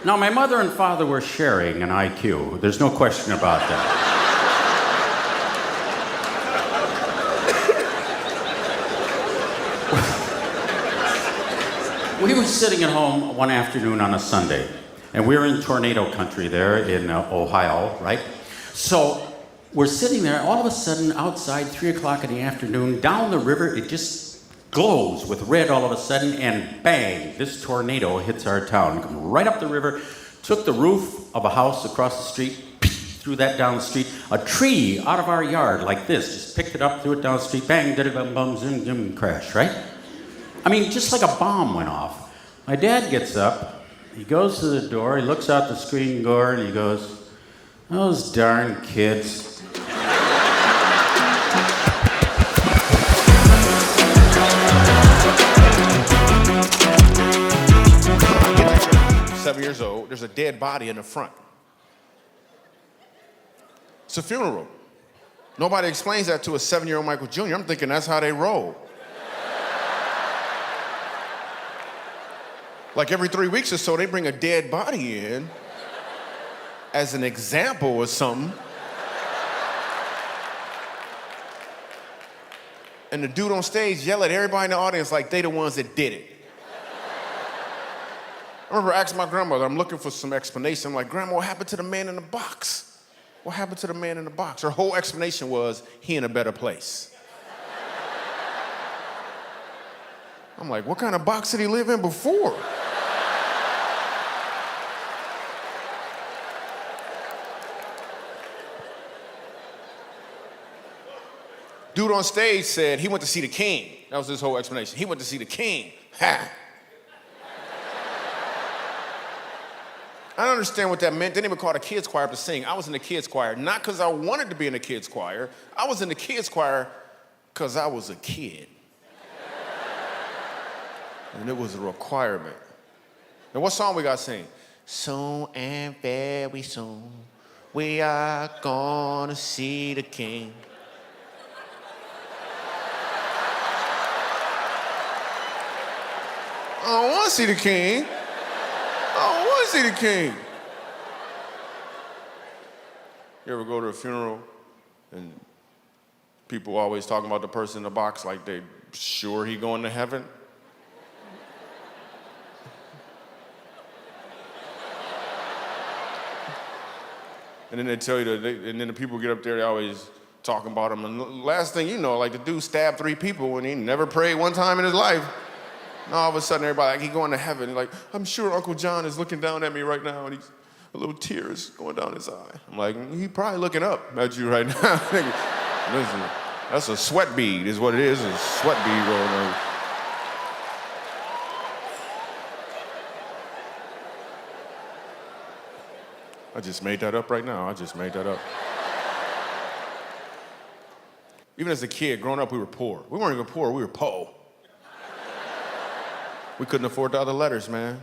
Now, my mother and father were sharing an IQ. There's no question about that. We were sitting at home one afternoon on a Sunday, and we were in tornado country there in Ohio, right? So we're sitting there, all of a sudden, outside, 3 o'clock in the afternoon, down the river, it just glows with red all of a sudden, and bang, this tornado hits our town. Come right up the river, took the roof of a house across the street, threw that down the street, a tree out of our yard like this, just picked it up, threw it down the street, bang, da-da-bum-bum, zoom, zoom, crash, right? I mean, just like a bomb went off. My dad gets up, he goes to the door, he looks out the screen door, and he goes, "Those darn kids." 7 years old, there's a dead body in the front. It's a funeral. Nobody explains that to a 7-year-old Michael Jr. I'm thinking that's how they roll. Like every 3 weeks or so, they bring a dead body in as an example or something. And the dude on stage yell at everybody in the audience like they the ones that did it. I remember asking my grandmother, I'm looking for some explanation. I'm like, "Grandma, what happened to the man in the box? What happened to the man in the box?" Her whole explanation was, he in a better place. I'm like, what kind of box did he live in before? Dude on stage said he went to see the king. That was his whole explanation. He went to see the king. Ha! I don't understand what that meant. They didn't even call the kids choir up to sing. I was in the kids choir, not because I wanted to be in the kids choir. I was in the kids choir because I was a kid. And it was a requirement. And what song we got to sing? Soon and very soon, we are gonna see the king. I don't want to see the king. I don't want to see the king. You ever go to a funeral and people always talking about the person in the box like they sure he going to heaven? And then they tell you that, and then the people get up there, they always talking about him. And the last thing you know, like the dude stabbed 3 people and he never prayed one time in his life. And all of a sudden, everybody, like, he going to heaven. Like, I'm sure Uncle John is looking down at me right now, and he's a little tears going down his eye. I'm like, he probably looking up at you right now. Listen, that's a sweat bead, is what it is. A sweat bead rolling over. I just made that up right now. I just made that up. Even as a kid, growing up, we were poor. We weren't even poor, we were po'. We couldn't afford the other letters, man.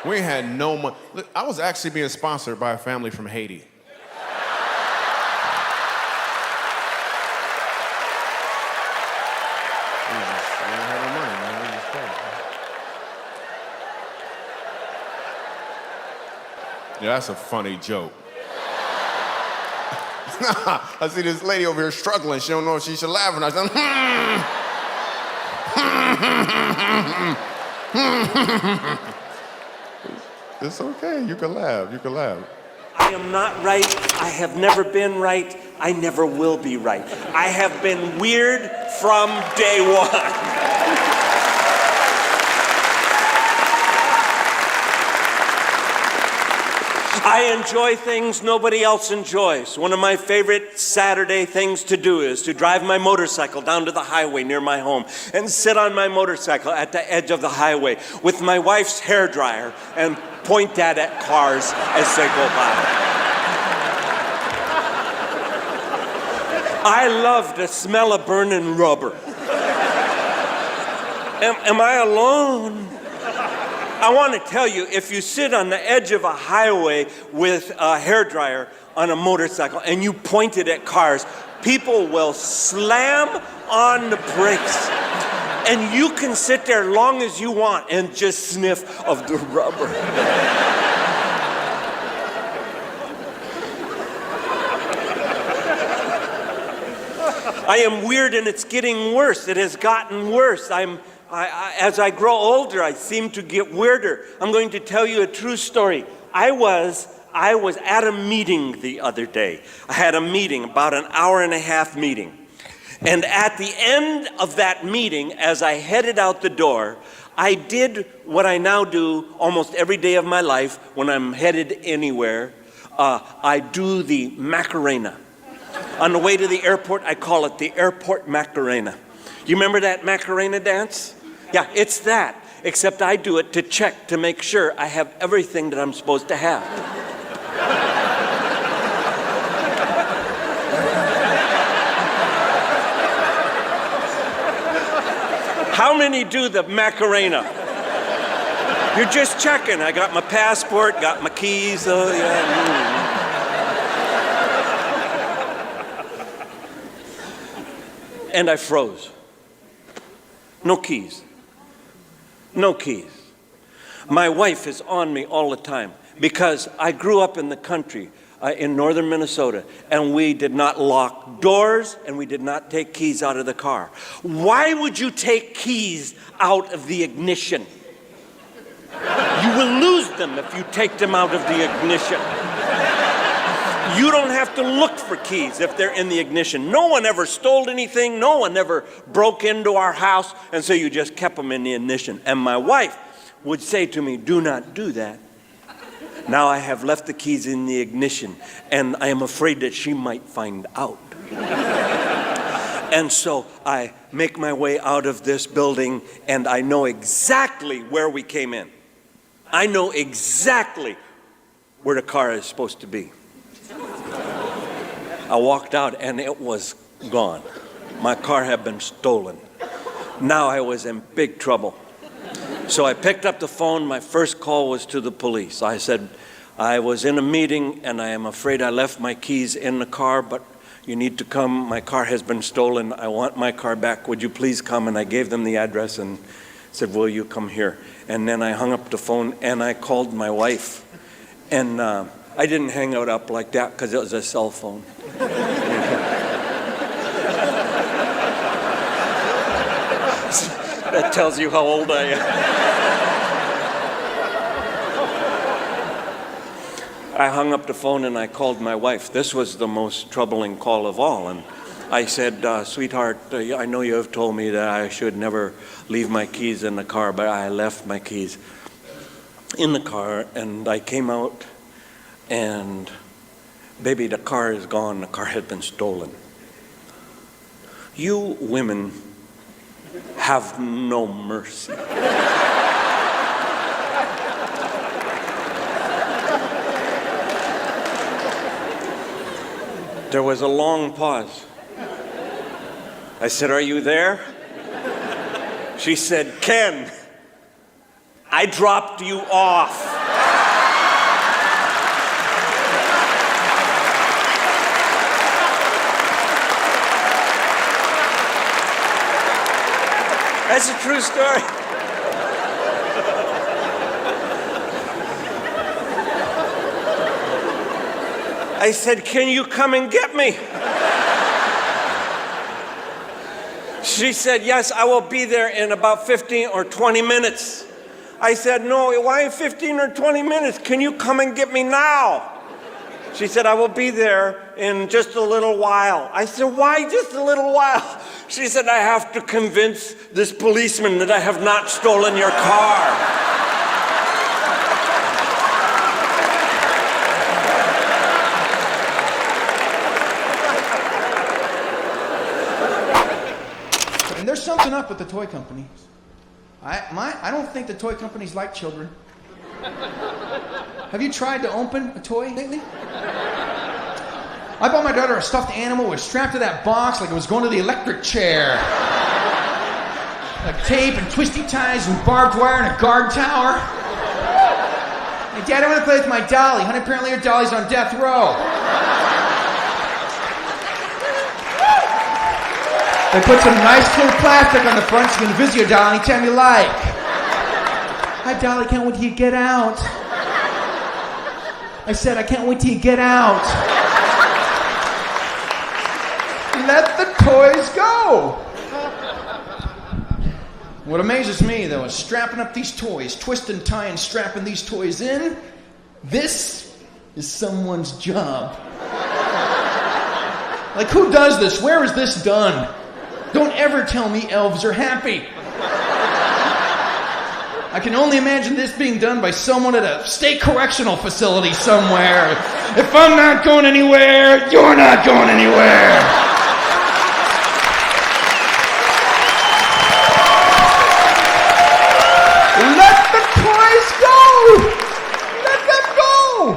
We had no money. I was actually being sponsored by a family from Haiti. We didn't have no money, man. We just paid. Yeah, that's a funny joke. I see this lady over here struggling. She don't know if she should laugh or not. It's okay. You can laugh. You can laugh. I am not right. I have never been right. I never will be right. I have been weird from day one. I enjoy things nobody else enjoys. One of my favorite Saturday things to do is to drive my motorcycle down to the highway near my home and sit on my motorcycle at the edge of the highway with my wife's hairdryer and point that at cars as they go by. I love the smell of burning rubber. Am I alone? I want to tell you, if you sit on the edge of a highway with a hairdryer on a motorcycle and you point it at cars, people will slam on the brakes. And you can sit there long as you want and just sniff of the rubber. I am weird and it's getting worse. It has gotten worse. As I grow older, I seem to get weirder. I'm going to tell you a true story. I was at a meeting the other day. I had a meeting, about an hour-and-a-half meeting. And at the end of that meeting, as I headed out the door, I did what I now do almost every day of my life when I'm headed anywhere. I do the Macarena. On the way to the airport, I call it the airport Macarena. You remember that Macarena dance? Yeah, it's that, except I do it to check, to make sure I have everything that I'm supposed to have. How many do the Macarena? You're just checking. I got my passport, got my keys. Oh, yeah. And I froze. No keys. No keys. My wife is on me all the time because I grew up in the country in northern Minnesota, and we did not lock doors and we did not take keys out of the car. Why would you take keys out of the ignition? You will lose them if you take them out of the ignition. You don't have to look for keys if they're in the ignition. No one ever stole anything. No one ever broke into our house, and so you just kept them in the ignition. And my wife would say to me, "Do not do that." Now I have left the keys in the ignition, and I am afraid that she might find out. And so I make my way out of this building, and I know exactly where we came in. I know exactly where the car is supposed to be. I walked out and it was gone. My car had been stolen. Now I was in big trouble. So I picked up the phone. My first call was to the police. I said, "I was in a meeting and I am afraid I left my keys in the car, but you need to come. My car has been stolen. I want my car back. Would you please come?" And I gave them the address and said, "Will you come here?" And then I hung up the phone and I called my wife. And I didn't hang it up like that because it was a cell phone. That tells you how old I am. I hung up the phone and I called my wife. This was the most troubling call of all. And I said, "Sweetheart, I know you have told me that I should never leave my keys in the car, but I left my keys in the car, and I came out, and baby, the car is gone. The car had been stolen." You women have no mercy. There was a long pause. I said, "Are you there?" She said, "Ken, I dropped you off." That's a true story. I said, "Can you come and get me?" She said, "Yes, I will be there in about 15 or 20 minutes. I said, "No, why 15 or 20 minutes? Can you come and get me now?" She said, "I will be there in just a little while." I said, "Why just a little while?" She said, "I have to convince this policeman that I have not stolen your car." And there's something up with the toy companies. I don't think the toy companies like children. Have you tried to open a toy lately? I bought my daughter a stuffed animal, was strapped to that box like it was going to the electric chair. Like tape and twisty ties and barbed wire and a guard tower. Hey, Dad, I want to play with my dolly. Honey, apparently your dolly's on death row. They put some nice clear plastic on the front so you can visit your doll anytime you like. Hi, Dolly, can't wait till you get out. I said, I can't wait till you get out. Let the toys go. What amazes me, though, is strapping up these toys, twisting, tying, strapping these toys in. This is someone's job. Like, who does this? Where is this done? Don't ever tell me elves are happy. I can only imagine this being done by someone at a state correctional facility somewhere. If I'm not going anywhere, you're not going anywhere. Let the toys go! Let them go!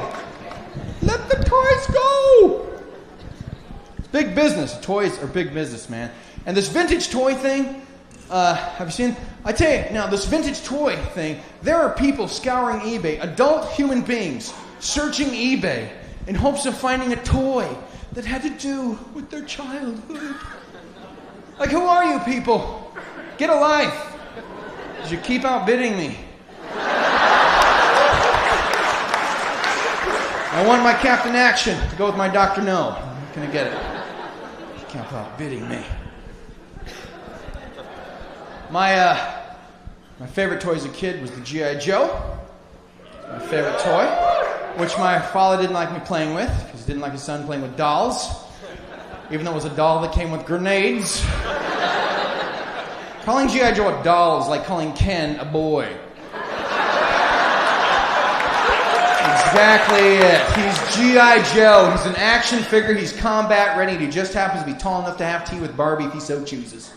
Let the toys go! It's big business. Toys are big business, man. And this vintage toy thing, have you seen? I tell you, now this vintage toy thing, there are people scouring eBay, adult human beings, searching eBay in hopes of finding a toy that had to do with their childhood. Like, who are you people? Get a life. Because you keep outbidding me. I want my Captain Action to go with my Dr. No. I'm not going to get it. You keep outbidding me. My favorite toy as a kid was the G.I. Joe. My favorite toy, which my father didn't like me playing with, because he didn't like his son playing with dolls, even though it was a doll that came with grenades. Calling G.I. Joe a doll is like calling Ken a boy. Exactly it. He's G.I. Joe. He's an action figure. He's combat ready. He just happens to be tall enough to have tea with Barbie if he so chooses.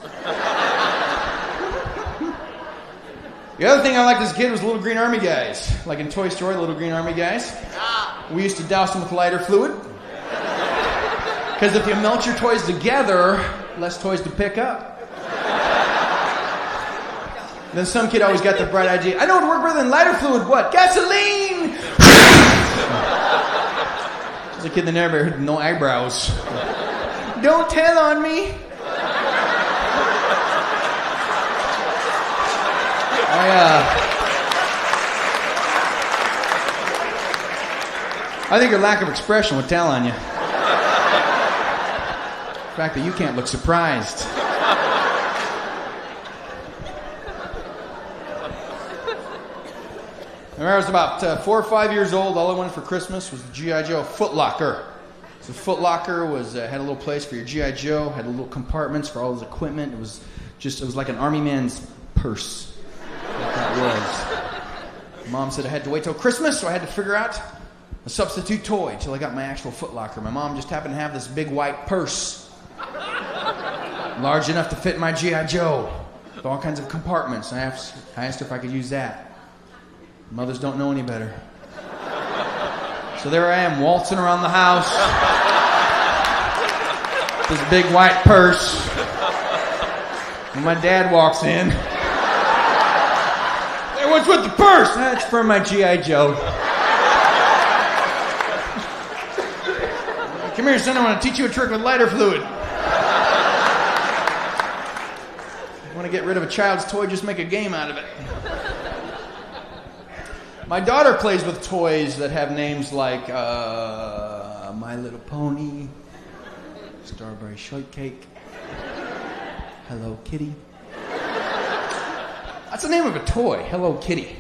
The other thing I liked as a kid was Little Green Army guys. Like in Toy Story, the Little Green Army guys. We used to douse them with lighter fluid. Because if you melt your toys together, less toys to pick up. Then some kid always got the bright idea, I know what would work better than lighter fluid. What? Gasoline! There's a kid in the neighborhood with no eyebrows. Don't tell on me. I think your lack of expression would tell on you. The fact that you can't look surprised. I remember I was about 4 or 5 years old. All I wanted for Christmas was the G.I. Joe Foot Locker. So Foot Locker had a little place for your G.I. Joe, had little compartments for all his equipment. It was like an army man's purse. Like that was. Mom said I had to wait till Christmas, so I had to figure out a substitute toy until I got my actual Foot Locker. My mom just happened to have this big white purse, large enough to fit my G.I. Joe, with all kinds of compartments. I asked her if I could use that. Mothers don't know any better. So there I am, waltzing around the house. This big white purse. And my dad walks in. Hey, what's with the purse? That's for my G.I. Joe. Come here, son, I want to teach you a trick with lighter fluid. You want to get rid of a child's toy, just make a game out of it. My daughter plays with toys that have names like My Little Pony, Strawberry Shortcake, Hello Kitty. That's the name of a toy, Hello Kitty.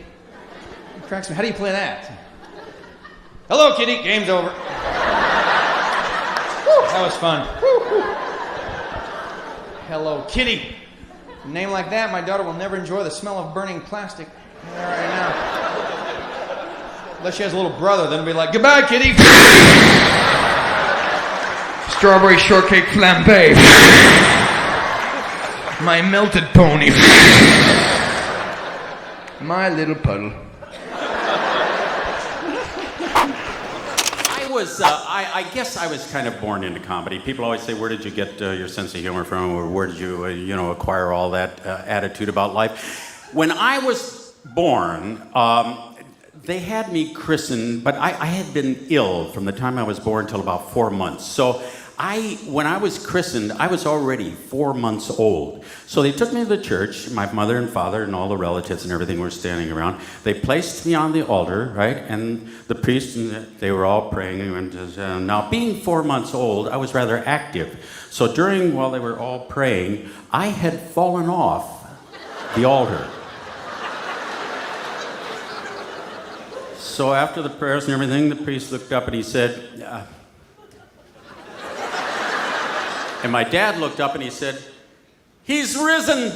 It cracks me. How do you play that? Hello Kitty, game's over. Woo, that was fun. Woo. Hello Kitty. A name like that, my daughter will never enjoy the smell of burning plastic. Right now. Unless she has a little brother, then it'll be like, goodbye, kitty. Strawberry shortcake flambe. My melted pony. My little puddle. I guess I was kind of born into comedy. People always say, where did you get your sense of humor from, or where did you, acquire all that attitude about life? When I was born, they had me christened, but I had been ill from the time I was born till about 4 months. So when I was christened, I was already 4 months old. So they took me to the church. My mother and father and all the relatives and everything were standing around. They placed me on the altar, right? And the priest, and they were all praying. And now, being 4 months old, I was rather active. So while they were all praying, I had fallen off the altar. So after the prayers and everything, the priest looked up and he said, and my dad looked up and he said, "He's risen."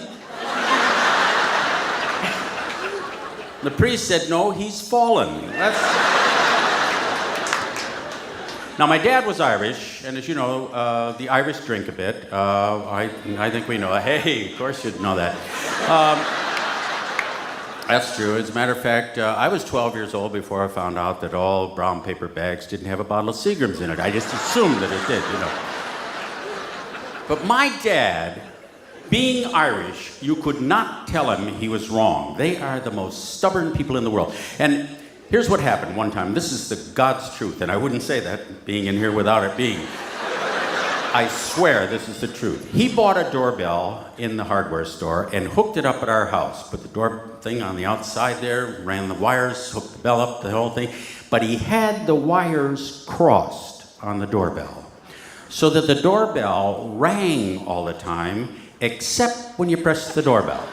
The priest said, "No, he's fallen." Now, my dad was Irish, and as you know, the Irish drink a bit. I think we know that. Hey, of course you'd know that. That's true. As a matter of fact, I was 12 years old before I found out that all brown paper bags didn't have a bottle of Seagram's in it. I just assumed that it did, you know. But my dad, being Irish, you could not tell him he was wrong. They are the most stubborn people in the world. And here's what happened one time. This is the God's truth, and I wouldn't say that being in here without it being. I swear this is the truth. He bought a doorbell in the hardware store and hooked it up at our house. Put the door thing on the outside there, ran the wires, hooked the bell up, the whole thing. But he had the wires crossed on the doorbell, so that the doorbell rang all the time, except when you pressed the doorbell.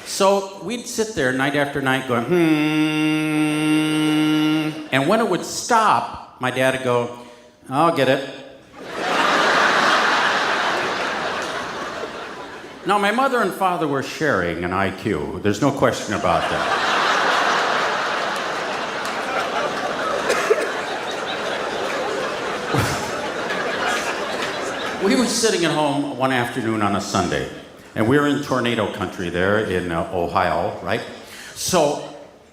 So we'd sit there night after night going, and when it would stop, my dad would go, "I'll get it." Now, my mother and father were sharing an IQ. There's no question about that. We were sitting at home one afternoon on a Sunday, and we were in tornado country there in Ohio, right? So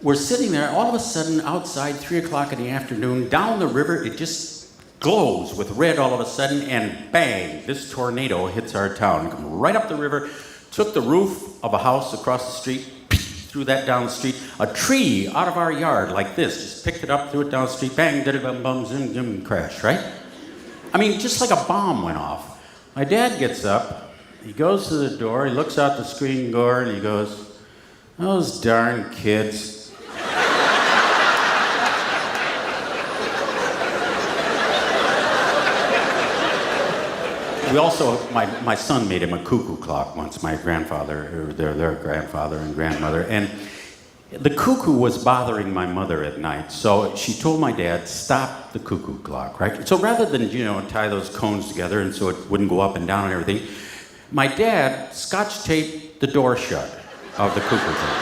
we're sitting there, all of a sudden outside, 3 o'clock in the afternoon, down the river, it just glows with red all of a sudden, and bang, this tornado hits our town. Come right up the river, took the roof of a house across the street, threw that down the street. A tree out of our yard like this, just picked it up, threw it down the street, bang, did it, bum, bum, zoom, zoom, crash, right? I mean, just like a bomb went off. My dad gets up, he goes to the door, he looks out the screen door, and he goes, "Those darn kids." We also, my son made him a cuckoo clock once, my grandfather, or their grandfather and grandmother, and the cuckoo was bothering my mother at night, so she told my dad, "Stop the cuckoo clock," right? So rather than, tie those cones together and so it wouldn't go up and down and everything, my dad scotch taped the door shut of the cuckoo clock.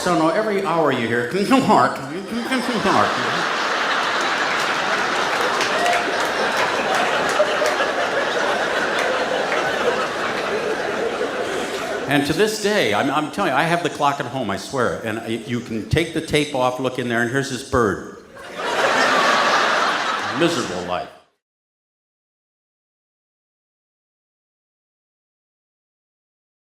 So now every hour you hear, "Mark, Mark." And to this day, I'm telling you, I have the clock at home, I swear. And you can take the tape off, look in there, and here's this bird. Miserable life.